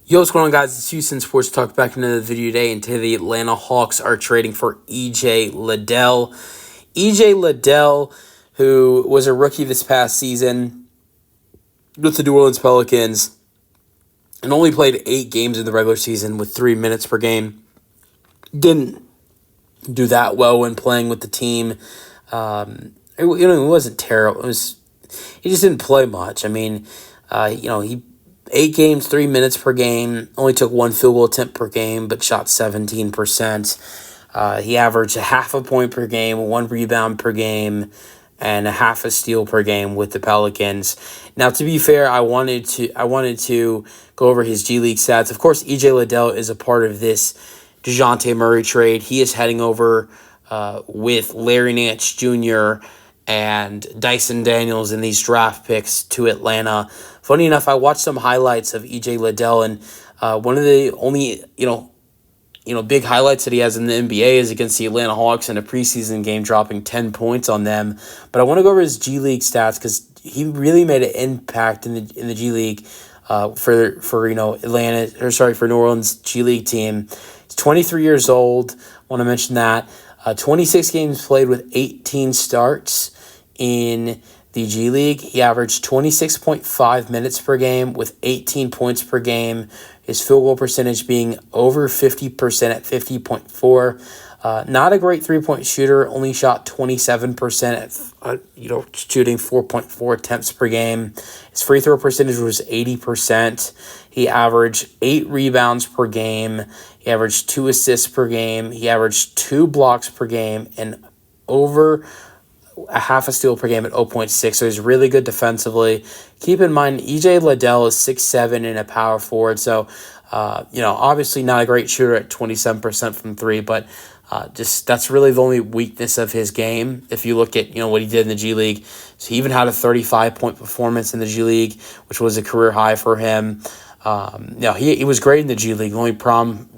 Yo, what's going on, guys? It's Houston Sports Talk back into the video today, and today the Atlanta Hawks are trading for E.J. Liddell. E.J. Liddell, who was a rookie this past season with the New Orleans Pelicans and only played 8 games in the regular season with 3 minutes per game. Didn't do that well when playing with the team. It wasn't terrible. He just didn't play much. I mean, he 8 games, 3 minutes per game, only took 1 field goal attempt per game, but shot 17%. He averaged a half a point per game, 1 rebound per game, and a half a steal per game with the Pelicans. Now, to be fair, I wanted to go over his G League stats. Of course, E.J. Liddell is a part of this DeJounte Murray trade. He is heading over with Larry Nance Jr. and Dyson Daniels in these draft picks to Atlanta. Funny enough, I watched some highlights of E.J. Liddell, and one of the only big highlights that he has in the NBA is against the Atlanta Hawks in a preseason game, dropping 10 points on them. But I want to go over his G League stats because he really made an impact in the G League for New Orleans G League team. He's 23 years old. I want to mention that. 26 games played with 18 starts in the G League. He averaged 26.5 minutes per game with 18 points per game. His field goal percentage being over 50% at 50.4. Not a great three-point shooter. Only shot 27% at shooting 4.4 attempts per game. His free throw percentage was 80%. He averaged 8 rebounds per game. He averaged 2 assists per game. He averaged 2 blocks per game and over a half a steal per game at 0.6, so he's really good defensively. Keep in mind, E.J. Liddell is 6'7" and a power forward, so obviously not a great shooter at 27% from 3, but just that's really the only weakness of his game. If you look at what he did in the G League, so he even had a 35-point performance in the G League, which was a career high for him. He was great in the G League. The only problem,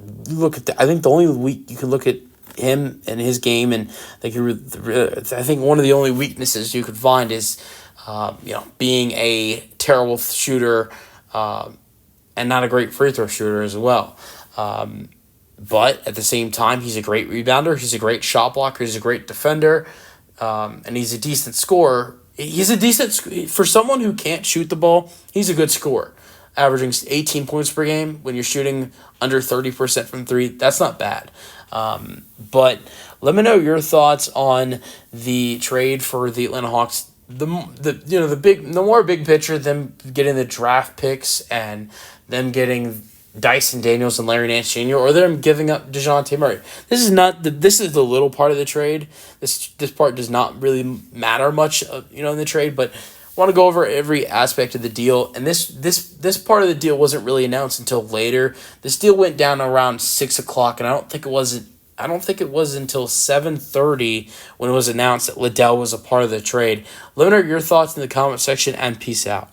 I think the only week you can look at him and his game, and I think one of the only weaknesses you could find is being a terrible shooter and not a great free throw shooter as well. But at the same time, he's a great rebounder, he's a great shot blocker, he's a great defender, and he's a decent scorer. For someone who can't shoot the ball, he's a good scorer. Averaging 18 points per game when you're shooting under 30% from 3, that's not bad. But let me know your thoughts on the trade for the Atlanta Hawks. The more big picture, them getting the draft picks and them getting Dyson Daniels and Larry Nance Jr. or them giving up DeJounte Murray. This is the little part of the trade. This part does not really matter much, in the trade, but I want to go over every aspect of the deal, and this part of the deal wasn't really announced until later. This deal went down around 6 o'clock, and I don't think it was until 7:30 when it was announced that Liddell was a part of the trade. Let me know your thoughts in the comment section, and peace out.